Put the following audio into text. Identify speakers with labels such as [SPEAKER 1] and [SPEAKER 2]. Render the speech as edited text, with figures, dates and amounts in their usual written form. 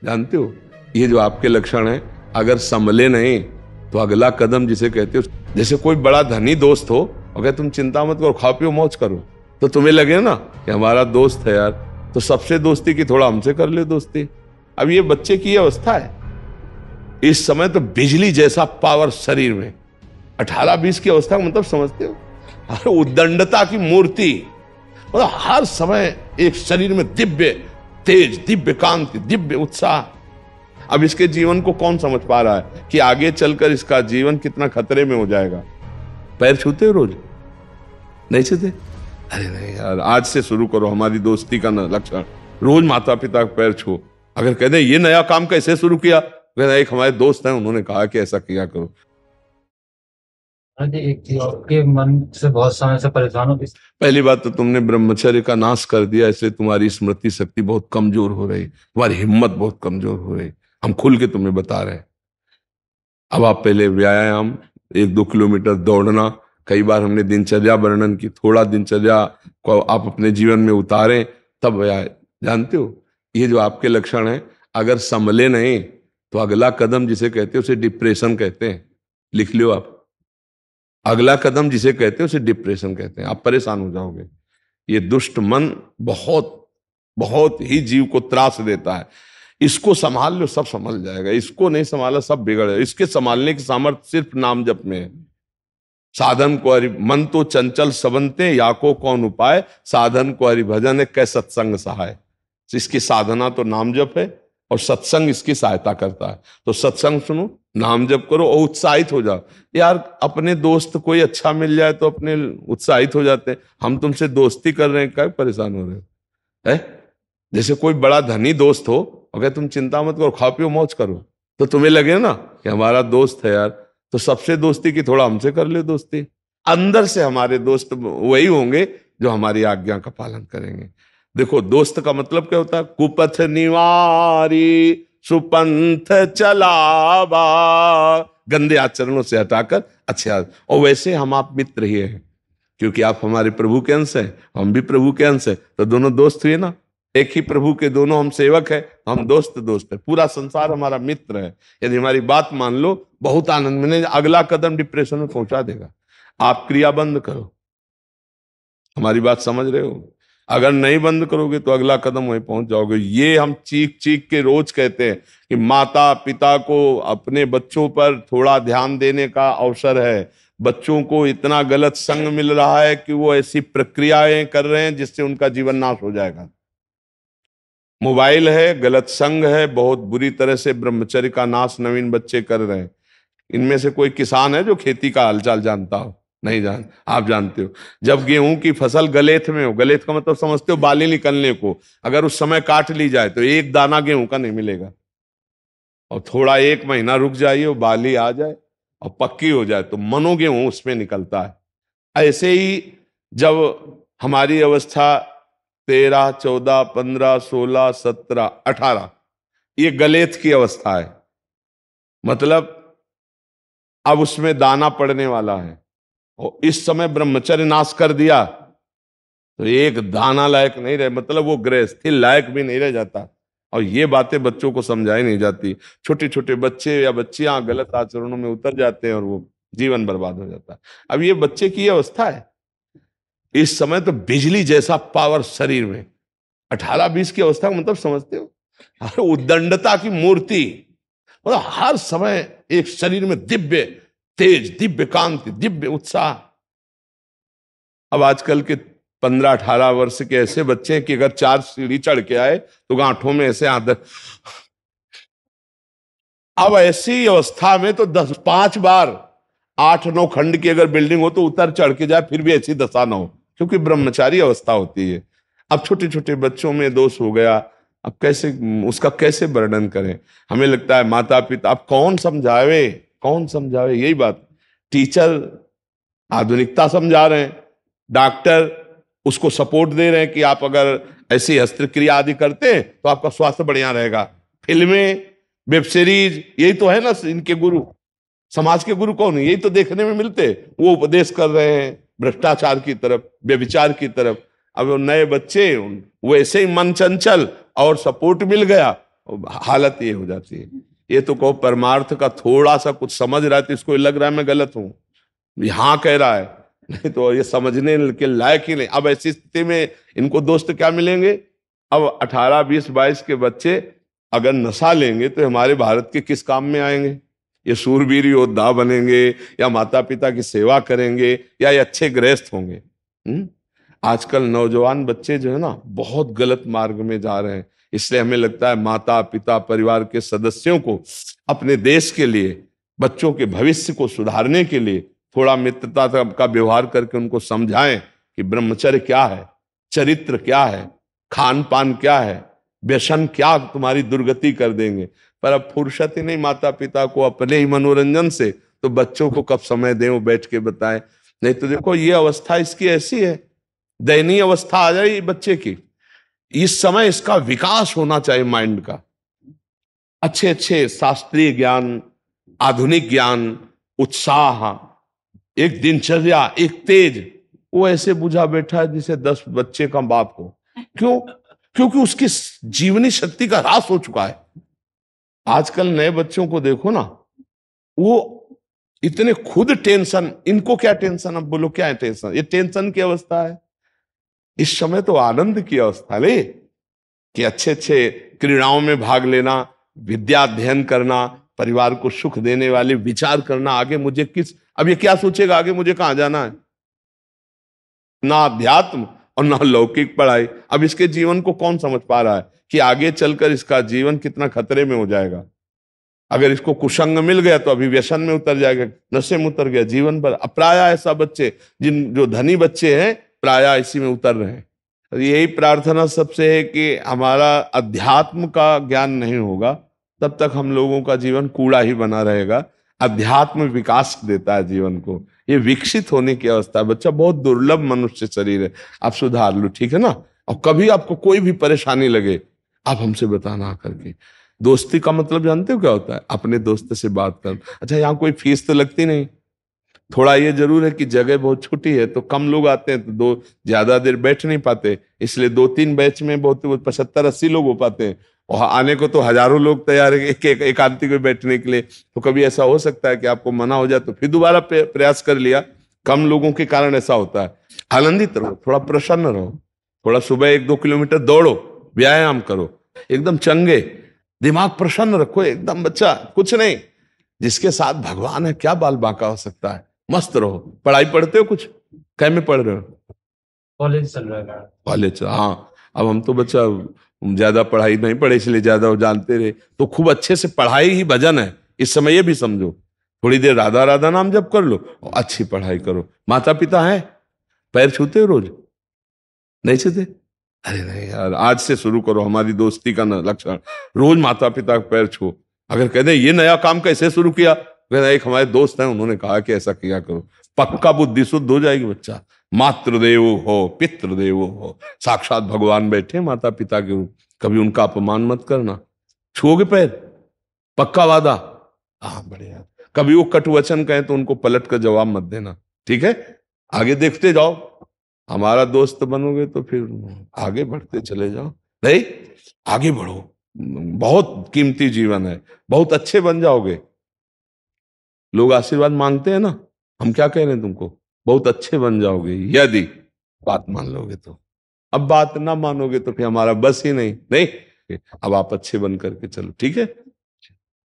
[SPEAKER 1] जानते हो, ये जो आपके लक्षण हैं, अगर संभले नहीं तो अगला कदम जिसे कहते हो, जैसे कोई बड़ा धनी दोस्त हो और तुम चिंता मत करो, खाओ पियो मौज करो, तो तुम्हें लगे ना कि हमारा दोस्त है यार, तो सबसे दोस्ती की, थोड़ा हमसे कर ले दोस्ती। अब ये बच्चे की अवस्था है इस समय, तो बिजली जैसा पावर शरीर में, 18-20 की अवस्था का मतलब समझते हो? अरे उद्दंडता की मूर्ति, मतलब हर समय एक शरीर में दिव्य तेज, दिव्य कांति, दिव्य उत्साह। अब इसके जीवन को कौन समझ पा रहा है कि आगे चलकर इसका जीवन कितना खतरे में हो जाएगा? पैर छूते हो रोज? नहीं छूते? अरे नहीं यार, आज से शुरू करो हमारी दोस्ती का लक्षण, रोज माता पिता का पैर छू। अगर कहते ये नया काम कैसे शुरू किया, कहते एक हमारे दोस्त हैं उन्होंने कहा कि ऐसा किया करो।
[SPEAKER 2] आपके मन से बहुत समय से परेशान हो।
[SPEAKER 1] पहली बात तो तुमने ब्रह्मचर्य का नाश कर दिया, इसलिए तुम्हारी स्मृति शक्ति बहुत कमजोर हो रही, तुम्हारी हिम्मत बहुत कमजोर हो रही, हम खुल के तुम्हें बता रहे हैं। अब आप पहले व्यायाम, 1-2 किलोमीटर दौड़ना, कई बार हमने दिनचर्या वर्णन की, थोड़ा दिनचर्या को आप अपने जीवन में उतारें तब व्यायाम। जानते हो, ये जो आपके लक्षण हैं, अगर संभले नहीं तो अगला कदम जिसे कहते हो उसे डिप्रेशन कहते हैं। लिख लो आप, अगला कदम जिसे कहते हैं उसे डिप्रेशन कहते हैं। आप परेशान हो जाओगे। ये दुष्ट मन बहुत बहुत ही जीव को त्रास देता है। इसको संभाल लो, सब संभल जाएगा। इसको नहीं संभाला, सब बिगड़ जाएगा। इसके संभालने की सामर्थ्य सिर्फ नाम जप में है। साधन को हरि मन तो चंचल सबनते, या को कौन उपाय, साधन को हरि भजन है कै सत्संग सहाय। इसकी साधना तो नाम जप है और सत्संग इसकी सहायता करता है। तो सत्संग सुनो, नाम जप करो और उत्साहित हो जाओ। यार अपने दोस्त कोई अच्छा मिल जाए तो अपने उत्साहित हो जाते हैं। हम तुमसे दोस्ती कर रहे हैं, क्या परेशान हो रहे हो? है जैसे कोई बड़ा धनी दोस्त हो और तुम चिंता मत करो, खाओ पियो मौज करो, तो तुम्हें लगे ना कि हमारा दोस्त है यार, तो सबसे दोस्ती की, थोड़ा हमसे कर ले दोस्ती। अंदर से हमारे दोस्त वही होंगे जो हमारी आज्ञा का पालन करेंगे। देखो, दोस्त का मतलब क्या होता है? कुपथ निवारी सुपंथ चलावा, गंदे आचरणों से हटाकर अच्छे। और वैसे हम आप मित्र ही हैं, क्योंकि आप हमारे प्रभु के अंश हैं, हम भी प्रभु के अंश हैं, तो दोनों दोस्त हुए ना। एक ही प्रभु के दोनों हम सेवक हैं, हम दोस्त है। पूरा संसार हमारा मित्र है। यदि हमारी बात मान लो, बहुत आनंद मिले। अगला कदम डिप्रेशन में पहुंचा देगा। आप क्रिया बंद करो। हमारी बात समझ रहे हो? अगर नहीं बंद करोगे तो अगला कदम वहीं पहुंच जाओगे। ये हम चीख चीख के रोज कहते हैं कि माता पिता को अपने बच्चों पर थोड़ा ध्यान देने का अवसर है। बच्चों को इतना गलत संग मिल रहा है कि वो ऐसी प्रक्रियाएं कर रहे हैं जिससे उनका जीवन नाश हो जाएगा। मोबाइल है, गलत संग है, बहुत बुरी तरह से ब्रह्मचर्य का नाश नवीन बच्चे कर रहे हैं। इनमें से कोई किसान है जो खेती का हालचाल जानता हो? नहीं जान। आप जानते हो, जब गेहूं की फसल गलेथ में हो, गलेथ का मतलब समझते हो, बाली निकलने को, अगर उस समय काट ली जाए तो एक दाना गेहूं का नहीं मिलेगा। और थोड़ा 1 महीना रुक जाइए, वो बाली आ जाए और पक्की हो जाए तो मनो गेहूं उसमें निकलता है। ऐसे ही जब हमारी अवस्था 13, 14, 15, 16, 17, 18, ये गलेथ की अवस्था है, मतलब अब उसमें दाना पड़ने वाला है। और इस समय ब्रह्मचर्य नाश कर दिया तो एक दाना लायक नहीं रहे, मतलब वो गृहस्थी लायक भी नहीं रह जाता। और ये बातें बच्चों को समझाई नहीं जाती। छोटे छोटे बच्चे या बच्चियां गलत आचरणों में उतर जाते हैं और वो जीवन बर्बाद हो जाता है। अब ये बच्चे की अवस्था है इस समय, तो बिजली जैसा पावर शरीर में, 18-20 की अवस्था का मतलब समझते हो? अरे उद्दंडता की मूर्ति, मतलब हर समय एक शरीर में दिव्य तेज, दिव्य कांति, दिव्य उत्साह। अब आजकल के 15-18 वर्ष के ऐसे बच्चे हैं कि अगर 4 सीढ़ी चढ़ के आए तो गांठों में ऐसे आदत। अब ऐसी अवस्था में तो 5 बार 8-9 खंड की अगर बिल्डिंग हो तो उतर चढ़ के जाए, फिर भी ऐसी दशा ना हो, क्योंकि ब्रह्मचारी अवस्था होती है। अब छोटे छोटे बच्चों में दोष हो गया, अब कैसे उसका कैसे वर्णन करें? हमें लगता है माता पिता, अब कौन समझावे, कौन समझावे? यही बात। टीचर आधुनिकता समझा रहे हैं, डॉक्टर उसको सपोर्ट दे रहे हैं कि आप अगर ऐसी शस्त्रक्रिया आदि करते हैं तो आपका स्वास्थ्य बढ़िया रहेगा। फिल्में, वेब सीरीज, यही तो है ना इनके गुरु। समाज के गुरु कौन है? यही तो देखने में मिलते। वो उपदेश कर रहे हैं भ्रष्टाचार की तरफ, व्यभिचार की तरफ। अब वो नए बच्चे, वो ऐसे ही मन चंचल और सपोर्ट मिल गया हालत ये हो जाती है। ये तो कहो परमार्थ का थोड़ा सा कुछ समझ रहा है तो इसको लग रहा है मैं गलत हूं, हाँ कह रहा है, नहीं तो ये समझने के लायक ही नहीं। अब ऐसी स्थिति में इनको दोस्त क्या मिलेंगे? अब 18, 20, 22 के बच्चे अगर नशा लेंगे तो हमारे भारत के किस काम में आएंगे? ये शूरवीर योद्धा बनेंगे या माता पिता की सेवा करेंगे या ये अच्छे गृहस्थ होंगे? आजकल नौजवान बच्चे जो है ना बहुत गलत मार्ग में जा रहे हैं। इसलिए हमें लगता है माता पिता परिवार के सदस्यों को अपने देश के लिए, बच्चों के भविष्य को सुधारने के लिए थोड़ा मित्रता का व्यवहार करके उनको समझाएं कि ब्रह्मचर्य क्या है, चरित्र क्या है, खान पान क्या है, व्यसन क्या तुम्हारी दुर्गति कर देंगे। पर अब फुर्सत ही नहीं माता पिता को अपने ही मनोरंजन से, तो बच्चों को कब समय दें वो बैठ के बताएं। नहीं तो देखो ये अवस्था इसकी ऐसी है, दयनीय अवस्था आ जाए बच्चे की। इस समय इसका विकास होना चाहिए माइंड का, अच्छे अच्छे शास्त्रीय ज्ञान, आधुनिक ज्ञान, उत्साह, एक दिनचर्या, एक तेज। वो ऐसे बुझा बैठा है जैसे 10 बच्चे का बाप हो। क्यों? क्योंकि उसकी जीवनी शक्ति का ह्रास हो चुका है। आजकल नए बच्चों को देखो ना, वो इतने खुद टेंशन, इनको क्या टेंशन, अब बोलो क्या है टेंशन? ये टेंशन की अवस्था है। इस समय तो आनंद की अवस्था ले कि अच्छे अच्छे क्रीड़ाओं में भाग लेना, विद्या अध्ययन करना, परिवार को सुख देने वाले विचार करना। आगे मुझे किस, अब ये क्या सोचेगा आगे मुझे कहां जाना है? ना अध्यात्म और ना लौकिक पढ़ाई। अब इसके जीवन को कौन समझ पा रहा है कि आगे चलकर इसका जीवन कितना खतरे में हो जाएगा? अगर इसको कुसंग मिल गया तो अभी व्यसन में उतर जाएगा, नशे में उतर गया, जीवन भर। प्राय ऐसा बच्चे, जो धनी बच्चे हैं, प्राय इसी में उतर रहे हैं। यही प्रार्थना सबसे है कि हमारा अध्यात्म का ज्ञान नहीं होगा तब तक हम लोगों का जीवन कूड़ा ही बना रहेगा। अध्यात्म विकास देता है जीवन को, ये विकसित होने की अवस्था है। बच्चा बहुत दुर्लभ मनुष्य शरीर है, आप सुधार लो, ठीक है ना? और कभी आपको कोई भी परेशानी लगे आप हमसे बताना आकर के। दोस्ती का मतलब जानते हो क्या होता है? अपने दोस्त से बात करना। अच्छा, यहाँ कोई फीस तो लगती नहीं। थोड़ा ये जरूर है कि जगह बहुत छोटी है तो कम लोग आते हैं, तो ज्यादा देर बैठ नहीं पाते, इसलिए 2-3 बैच में बहुत 75-80 लोग हो पाते हैं। और आने को तो हजारों लोग तैयार है एकांती को बैठने के लिए। तो कभी ऐसा हो सकता है कि आपको मना हो जाए तो फिर दोबारा प्रयास कर लिया। कम लोगों के कारण ऐसा होता है। आनंदित रहो, थोड़ा प्रसन्न रहो, थोड़ा सुबह 1-2 किलोमीटर दौड़ो, व्यायाम करो, एकदम चंगे, दिमाग प्रसन्न रखो एकदम। बच्चा कुछ नहीं, जिसके साथ भगवान है क्या बाल बांका हो सकता है? मस्त रहो। पढ़ाई पढ़ते हो कुछ? कै में पढ़ रहे हो?
[SPEAKER 2] कॉलेज चल रहा है।
[SPEAKER 1] कॉलेज, हाँ। अब हम तो बच्चा ज्यादा पढ़ाई नहीं पढ़े इसलिए ज्यादा जानते रहे। तो खूब अच्छे से पढ़ाई ही भजन है इस समय, ये भी समझो। थोड़ी देर राधा राधा नाम जप कर लो और अच्छी पढ़ाई करो। माता पिता है, पैर छूते हो रोज? नहीं छूते? अरे नहीं यार, आज से शुरू करो। हमारी दोस्ती का लक्षण रोज माता पिता का पैर छू। अगर कहते ये नया काम कैसे शुरू किया, एक हमारे दोस्त हैं उन्होंने कहा कि ऐसा किया करो, पक्का बुद्धि शुद्ध हो जाएगी बच्चा। मातृदेव हो, पितृदेव हो, साक्षात भगवान बैठे माता पिता के रूप, कभी उनका अपमान मत करना। छुओगे पैर? पक्का वादा? हाँ बढ़िया। कभी वो कटुवचन कहें तो उनको पलट कर जवाब मत देना, ठीक है? आगे देखते जाओ, हमारा दोस्त बनोगे तो फिर आगे बढ़ते चले जाओ। नहीं, आगे बढ़ो, बहुत कीमती जीवन है, बहुत अच्छे बन जाओगे। लोग आशीर्वाद मांगते हैं ना, हम क्या कह रहे हैं तुमको? बहुत अच्छे बन जाओगे यदि बात मान लोगे तो। अब बात ना मानोगे तो फिर हमारा बस ही नहीं। नहीं, अब आप अच्छे बन करके चलो, ठीक है?